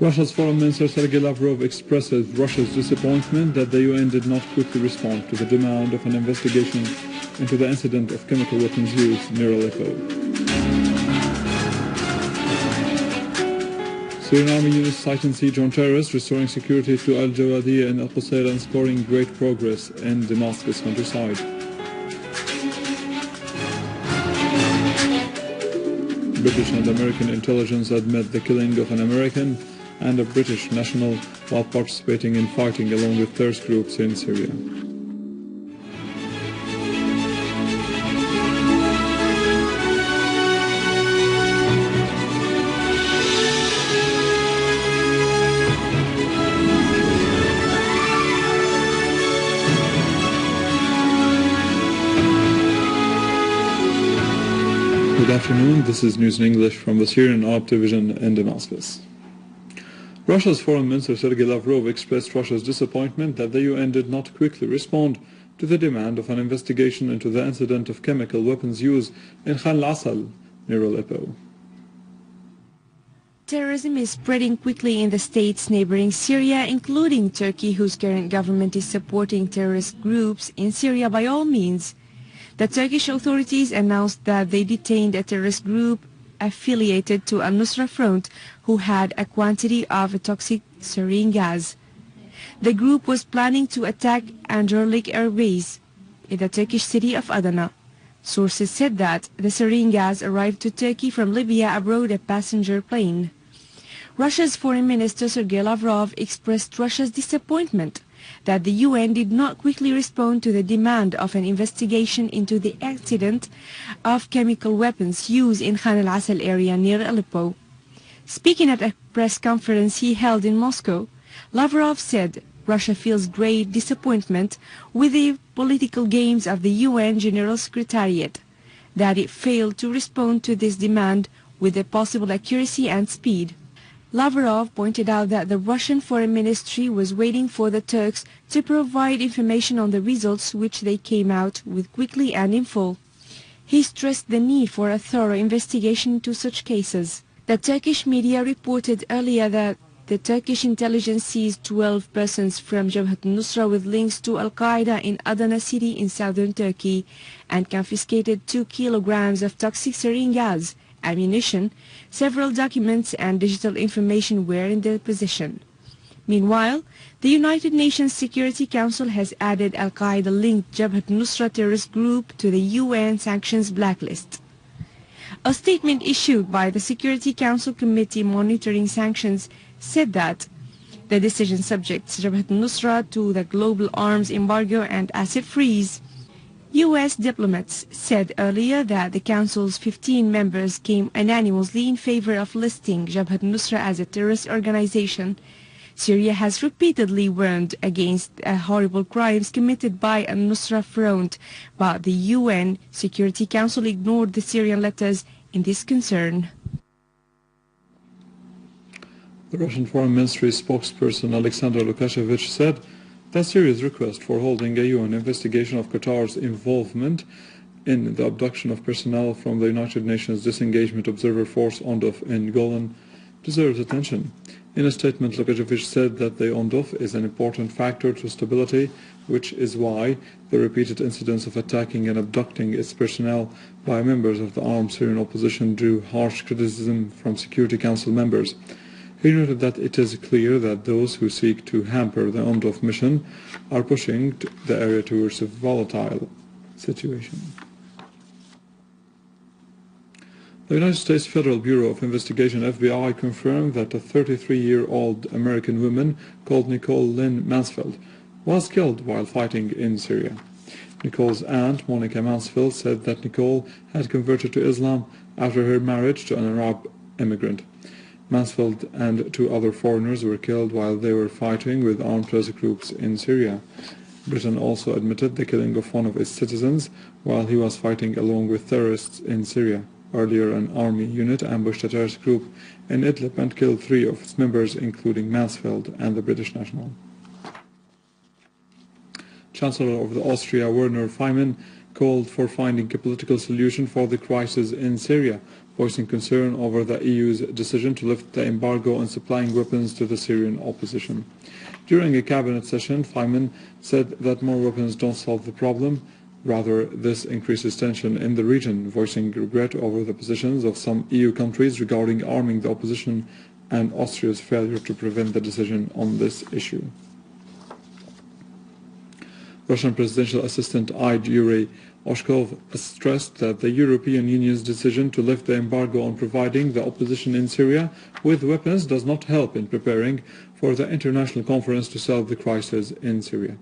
Russia's Foreign Minister Sergei Lavrov expresses Russia's disappointment that the UN did not quickly respond to the demand of an investigation into the incident of chemical weapons use near Aleppo. Syrian army units sight and siege on terrorists, restoring security to al-Dwailaa and al-Nusra and scoring great progress in Damascus countryside. British and American intelligence admit the killing of an American and a British national while participating in fighting along with terrorist groups in Syria. Good afternoon, this is News in English from the Syrian Arab Division in Damascus. Russia's Foreign Minister Sergei Lavrov expressed Russia's disappointment that the UN did not quickly respond to the demand of an investigation into the incident of chemical weapons use in Khan al-Asal near Aleppo. Terrorism is spreading quickly in the states neighboring Syria, including Turkey, whose current government is supporting terrorist groups in Syria by all means. The Turkish authorities announced that they detained a terrorist group affiliated to al-Nusra Front who had a quantity of a toxic sarin gas. The group was planning to attack Anjarlik Air Base in the Turkish city of Adana. Sources said that the sarin gas arrived to Turkey from Libya aboard a passenger plane. Russia's Foreign Minister Sergei Lavrov expressed Russia's disappointment that the UN did not quickly respond to the demand of an investigation into the accident of chemical weapons used in Khan al-Asal area near Aleppo. Speaking at a press conference he held in Moscow, Lavrov said Russia feels great disappointment with the political games of the UN General Secretariat, that it failed to respond to this demand with a possible accuracy and speed. Lavrov pointed out that the Russian Foreign Ministry was waiting for the Turks to provide information on the results, which they came out with quickly and in full. He stressed the need for a thorough investigation into such cases. The Turkish media reported earlier that the Turkish intelligence seized 12 persons from Jabhat al-Nusra with links to al-Qaeda in Adana city in southern Turkey and confiscated 2 kilograms of toxic sarin gas, ammunition, several documents and digital information were in their possession. Meanwhile, the United Nations Security Council has added al-Qaeda-linked Jabhat al-Nusra terrorist group to the UN Sanctions Blacklist. A statement issued by the Security Council Committee monitoring sanctions said that the decision subjects Jabhat al-Nusra to the global arms embargo and asset freeze. U.S. diplomats said earlier that the Council's 15 members came unanimously in favor of listing Jabhat al-Nusra as a terrorist organization. Syria has repeatedly warned against horrible crimes committed by al-Nusra Front, but the UN Security Council ignored the Syrian letters in this concern. The Russian Foreign Ministry spokesperson Alexander Lukashevich said that Syria's request for holding a UN investigation of Qatar's involvement in the abduction of personnel from the United Nations Disengagement Observer Force UNDOF in Golan deserves attention. In a statement, Lukashevich said that the UNDOF is an important factor to stability, which is why the repeated incidents of attacking and abducting its personnel by members of the armed Syrian opposition drew harsh criticism from Security Council members. He noted that it is clear that those who seek to hamper the UNDOF mission are pushing the area towards a volatile situation. The United States Federal Bureau of Investigation FBI confirmed that a 33-year-old American woman called Nicole Lynn Mansfield was killed while fighting in Syria. Nicole's aunt, Monica Mansfield, said that Nicole had converted to Islam after her marriage to an Arab immigrant. Mansfield and 2 other foreigners were killed while they were fighting with armed terrorist groups in Syria. Britain also admitted the killing of one of its citizens while he was fighting along with terrorists in Syria. Earlier, an army unit ambushed a terrorist group in Idlib and killed 3 of its members, including Mansfield and the British national. Chancellor of Austria Werner Faymann called for finding a political solution for the crisis in Syria, voicing concern over the EU's decision to lift the embargo on supplying weapons to the Syrian opposition. During a cabinet session, Feynman said that more weapons don't solve the problem. Rather, this increases tension in the region, voicing regret over the positions of some EU countries regarding arming the opposition and Austria's failure to prevent the decision on this issue. Russian presidential assistant Yuri Oshkov stressed that the European Union's decision to lift the embargo on providing the opposition in Syria with weapons does not help in preparing for the international conference to solve the crisis in Syria.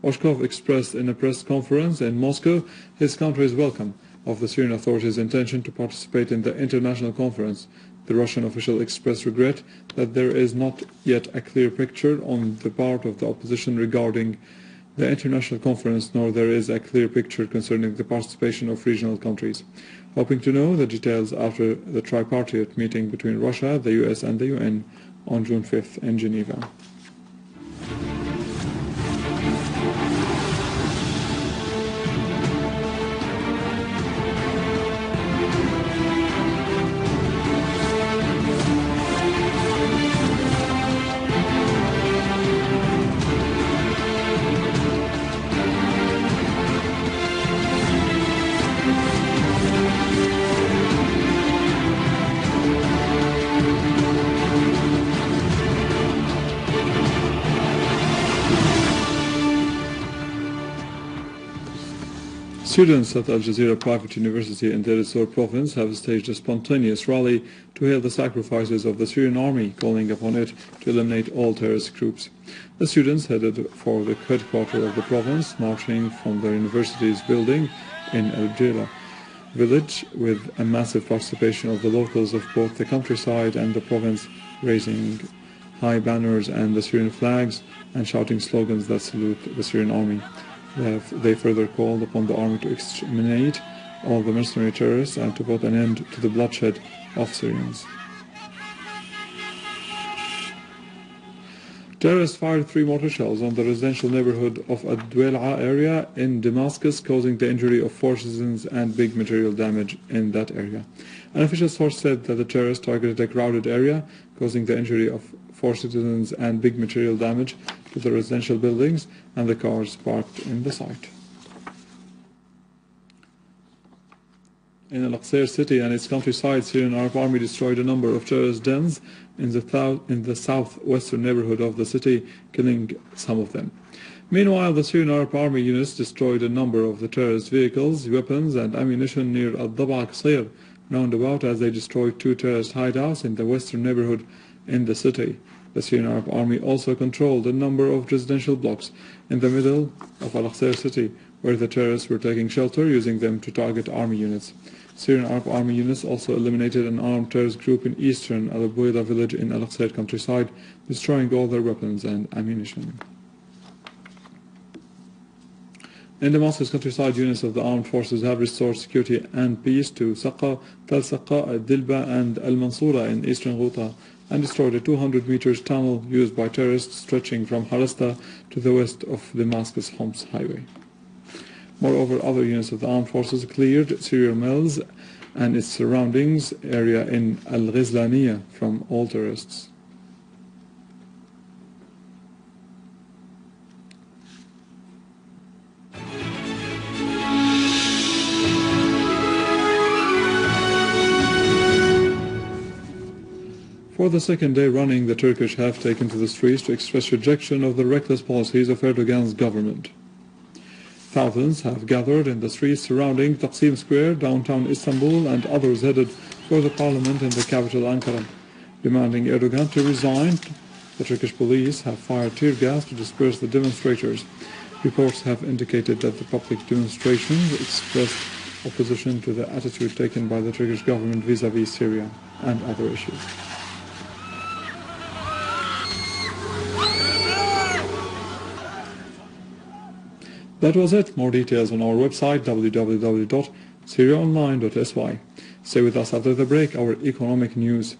Oshkov expressed in a press conference in Moscow his country's welcome of the Syrian authorities' intention to participate in the international conference. The Russian official expressed regret that there is not yet a clear picture on the part of the opposition regarding the international conference, nor there is a clear picture concerning the participation of regional countries. Hoping to know the details after the tripartite meeting between Russia, the US and the UN on June 5th in Geneva. Students at Al Jazeera Private University in Deir ez-Zor province have staged a spontaneous rally to hail the sacrifices of the Syrian army, calling upon it to eliminate all terrorist groups. The students headed for the headquarters of the province, marching from the university's building in al-Dwailaa village, with a massive participation of the locals of both the countryside and the province, raising high banners and the Syrian flags and shouting slogans that salute the Syrian army. They further called upon the army to exterminate all the mercenary terrorists and to put an end to the bloodshed of Syrians. Terrorists fired 3 mortar shells on the residential neighborhood of al-Dwailaa area in Damascus, causing the injury of 4 citizens and big material damage in that area. An official source said that the terrorists targeted a crowded area, causing the injury of 4 citizens and big material damage to the residential buildings and the cars parked in the site. In al-Aqsa city and its countryside, Syrian Arab Army destroyed a number of terrorist dens in the southwestern neighborhood of the city, killing some of them. Meanwhile, the Syrian Arab Army units destroyed a number of the terrorist vehicles, weapons and ammunition near al-Dwailaa roundabout as they destroyed 2 terrorist hideouts in the western neighborhood in the city. The Syrian Arab Army also controlled a number of residential blocks in the middle of al-Aqsa city, where the terrorists were taking shelter, using them to target army units. Syrian Arab Army units also eliminated an armed terrorist group in eastern al-Dwailaa village in al-Aqsa countryside, destroying all their weapons and ammunition. In Damascus countryside, units of the armed forces have restored security and peace to Saqqa, Tal Saqqa, al-Dilba and al-Mansura in eastern Ghouta, and destroyed a 200 meters tunnel used by terrorists stretching from Harasta to the west of Damascus-Homs highway. Moreover, other units of the armed forces cleared Syrian Mills and its surroundings area in al-Ghizlaniya from all terrorists. For the second day running, the Turkish have taken to the streets to express rejection of the reckless policies of Erdogan's government. Thousands have gathered in the streets surrounding Taksim Square, downtown Istanbul, and others headed for the parliament in the capital Ankara, demanding Erdogan to resign. The Turkish police have fired tear gas to disperse the demonstrators. Reports have indicated that the public demonstrations expressed opposition to the attitude taken by the Turkish government vis-à-vis Syria and other issues. That was it. More details on our website www.syriaonline.sy. Stay with us after the break, our economic news.